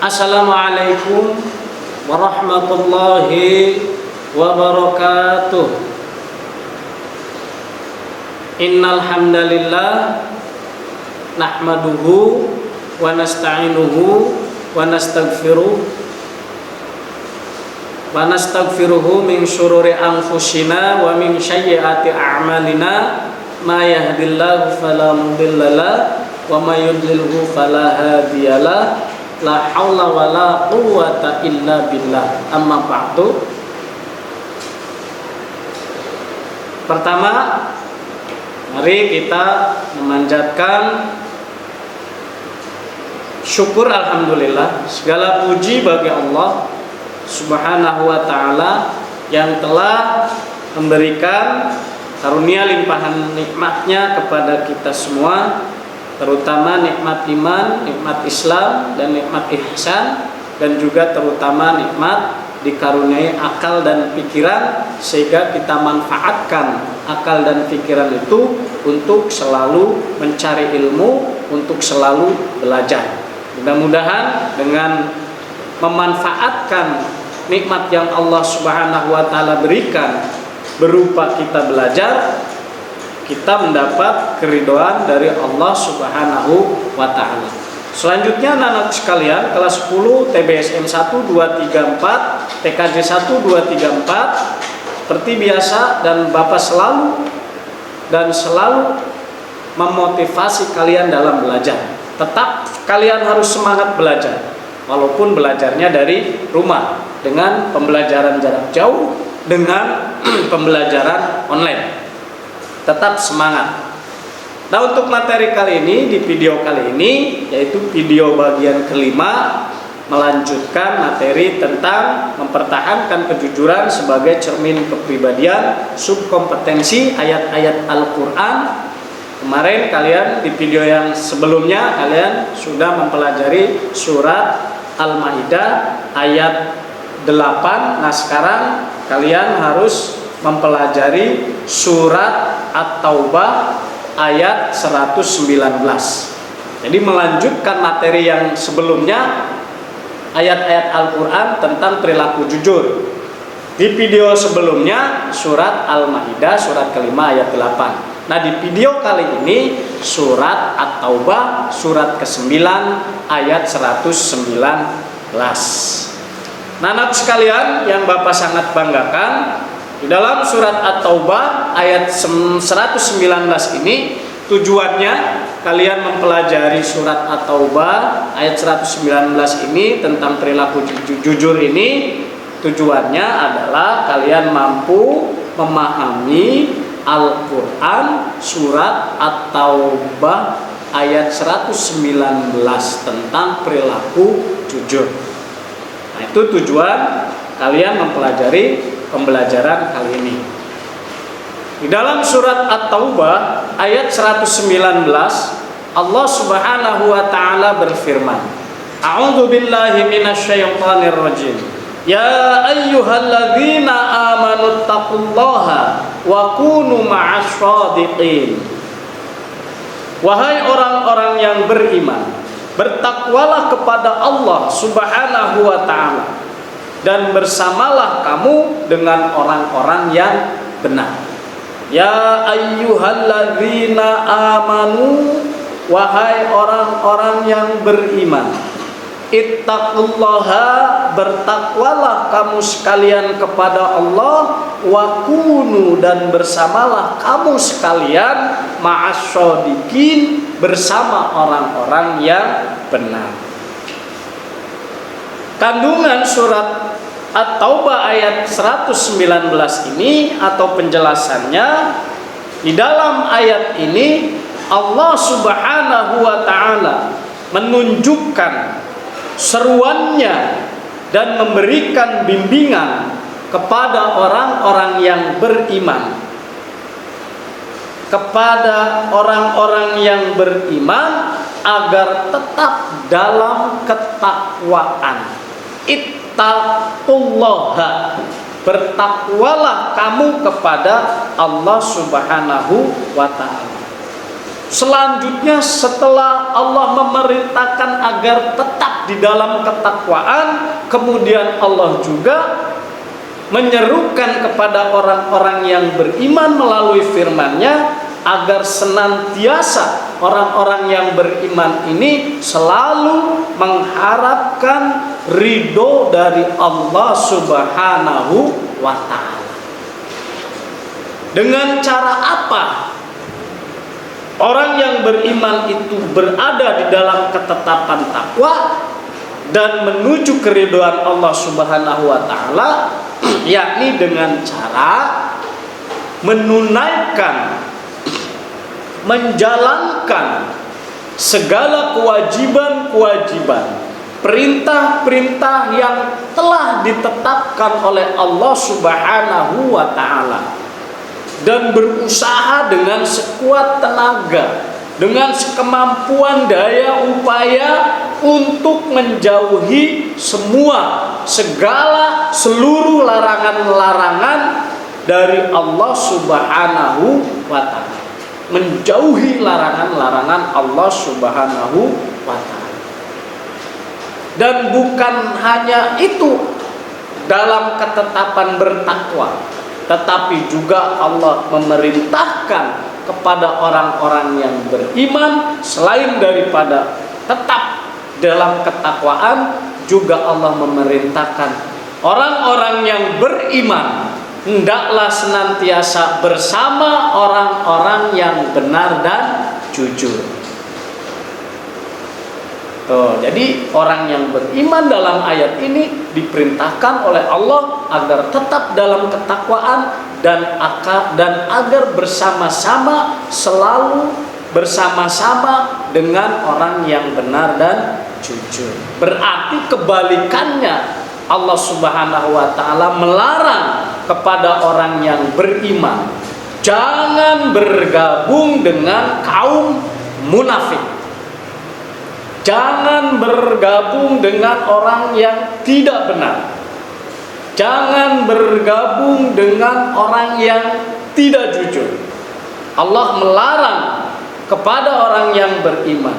Assalamualaikum warahmatullahi wabarakatuh. Innal hamdalillah nahmaduhu wa nasta'inuhu wa nastaghfiruhu min syururi anfusina wa min sayyiati a'malina ma yahdihillahu fala mudhillalah wa may yudlilhu fala hadiyalah. La haula wala quwwata illa billah. Amma ba'du. Pertama, mari kita memanjatkan syukur alhamdulillah, segala puji bagi Allah Subhanahu wa taala yang telah memberikan karunia limpahan nikmatnya kepada kita semua, terutama nikmat iman, nikmat Islam, dan nikmat ihsan, dan juga terutama nikmat dikaruniai akal dan pikiran, sehingga kita manfaatkan akal dan pikiran itu untuk selalu mencari ilmu, untuk selalu belajar. Mudah-mudahan dengan memanfaatkan nikmat yang Allah Subhanahu wa taala berikan berupa kita belajar, kita mendapat keridhaan dari Allah Subhanahu wa taala. Selanjutnya anak-anak sekalian, kelas 10 TBSM 1 2 3 4, TKJ 1 2 3 4, seperti biasa dan Bapak selalu memotivasi kalian dalam belajar. Tetap kalian harus semangat belajar, walaupun belajarnya dari rumah dengan pembelajaran jarak jauh, dengan pembelajaran online. Tetap semangat. Nah, untuk materi kali ini, di video kali ini, yaitu video bagian kelima, melanjutkan materi tentang mempertahankan kejujuran sebagai cermin kepribadian, subkompetensi ayat-ayat Al-Quran. Kemarin kalian di video yang sebelumnya kalian sudah mempelajari surat Al-Maidah ayat 8. Nah, sekarang kalian harus mempelajari surat At-Taubah ayat 119. Jadi melanjutkan materi yang sebelumnya, ayat-ayat Al-Quran tentang perilaku jujur. Di video sebelumnya surat Al-Maidah surat kelima ayat 8. Nah, di video kali ini surat At-Taubah surat ke-9 ayat 119. Nah, anak sekalian yang Bapak sangat banggakan, di dalam surat At-Taubah ayat 119 ini tujuannya kalian mempelajari surat At-Taubah ayat 119 ini tentang perilaku jujur ini, tujuannya adalah kalian mampu memahami Al-Quran surat At-Taubah ayat 119 tentang perilaku jujur. Nah, itu tujuan kalian mempelajari pembelajaran kali ini. Di dalam surat At-Taubah ayat 119, Allah Subhanahu wa taala berfirman, A'udzu billahi minasyaitonir rajim. Ya ayyuhalladzina amanu taqullaha wa kunu ma'asy shadiqin. Wahai orang-orang yang beriman, bertakwalah kepada Allah Subhanahu wa taala dan bersamalah kamu dengan orang-orang yang benar. Ya ayyuhalladzina amanu, wahai orang-orang yang beriman, ittaqullaha, bertakwalah kamu sekalian kepada Allah, wa kunu, dan bersamalah kamu sekalian ma'asyadiqin, bersama orang-orang yang benar. Kandungan surat At-Taubah ayat 119 ini atau penjelasannya, di dalam ayat ini Allah Subhanahu wa taala menunjukkan seruannya dan memberikan bimbingan kepada orang-orang yang beriman. Kepada orang-orang yang beriman agar tetap dalam ketakwaan. Ittaqullaha, bertakwalah kamu kepada Allah Subhanahu wa ta'ala. Selanjutnya setelah Allah memerintahkan agar tetap di dalam ketakwaan, kemudian Allah juga menyerukan kepada orang-orang yang beriman melalui firman-Nya agar senantiasa orang-orang yang beriman ini selalu mengharapkan ridho dari Allah Subhanahu wa ta'ala. Dengan cara apa orang yang beriman itu berada di dalam ketetapan takwa dan menuju keridhaan Allah Subhanahu wa ta'ala? Yakni dengan cara menunaikan, menjalankan segala kewajiban-kewajiban, perintah-perintah yang telah ditetapkan oleh Allah Subhanahu wa ta'ala, dan berusaha dengan sekuat tenaga, dengan sekemampuan daya upaya untuk menjauhi seluruh larangan-larangan dari Allah Subhanahu wa ta'ala. Menjauhi larangan-larangan Allah Subhanahu wa ta'ala. Dan bukan hanya itu dalam ketetapan bertakwa, tetapi juga Allah memerintahkan kepada orang-orang yang beriman, selain daripada tetap dalam ketakwaan, juga Allah memerintahkan orang-orang yang beriman hendaklah senantiasa bersama orang-orang yang benar dan jujur. Jadi orang yang beriman dalam ayat ini diperintahkan oleh Allah agar tetap dalam ketakwaan dan agar bersama-sama, selalu bersama-sama dengan orang yang benar dan jujur. Berarti kebalikannya, Allah Subhanahu wa ta'ala melarang kepada orang yang beriman jangan bergabung dengan kaum munafik. Jangan bergabung dengan orang yang tidak benar. Jangan bergabung dengan orang yang tidak jujur. Allah melarang kepada orang yang beriman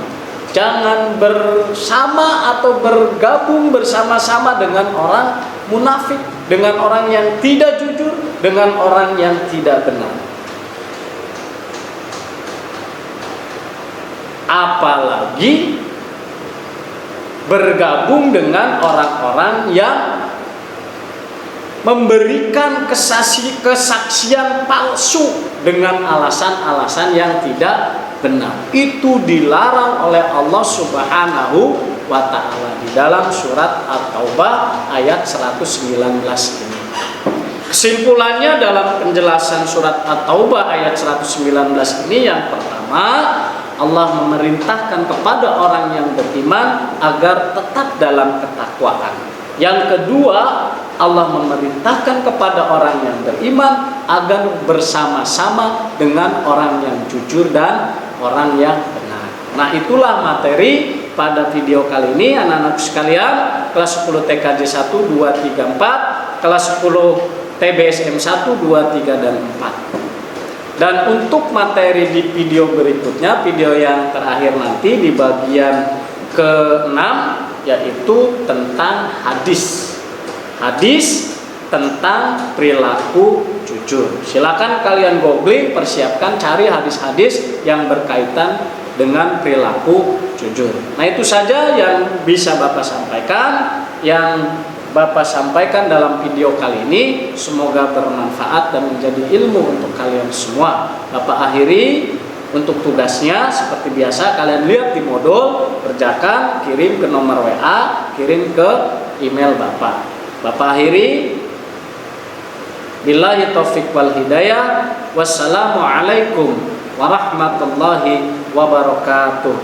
jangan bersama atau bergabung bersama-sama dengan orang munafik, dengan orang yang tidak jujur, dengan orang yang tidak benar. Apalagi bergabung dengan orang-orang yang memberikan kesaksian palsu dengan alasan-alasan yang tidak benar. Itu dilarang oleh Allah Subhanahu wa ta'ala di dalam surat At-Taubah ayat 119 ini. Kesimpulannya dalam penjelasan surat At-Taubah ayat 119 ini, yang pertama, Allah memerintahkan kepada orang yang beriman agar tetap dalam ketakwaan. Yang kedua, Allah memerintahkan kepada orang yang beriman agar bersama-sama dengan orang yang jujur dan orang yang benar. Nah, itulah materi pada video kali ini, anak-anak sekalian, kelas 10 TKJ 1, 2, 3, 4, kelas 10 TBSM 1, 2, 3, dan 4. Dan untuk materi di video berikutnya, video yang terakhir nanti di bagian ke-6, yaitu tentang hadis tentang perilaku jujur. Silakan kalian googling, persiapkan cari hadis-hadis yang berkaitan dengan perilaku jujur. Nah, itu saja yang bisa Bapak sampaikan, dalam video kali ini. Semoga bermanfaat dan menjadi ilmu untuk kalian semua. Bapak akhiri untuk tugasnya seperti biasa, kalian lihat di modul, kerjakan, kirim ke nomor WA, kirim ke email Bapak. Bapak akhiri, billahi taufiq wal hidayah. Wassalamualaikum warahmatullahi wabarakatuh.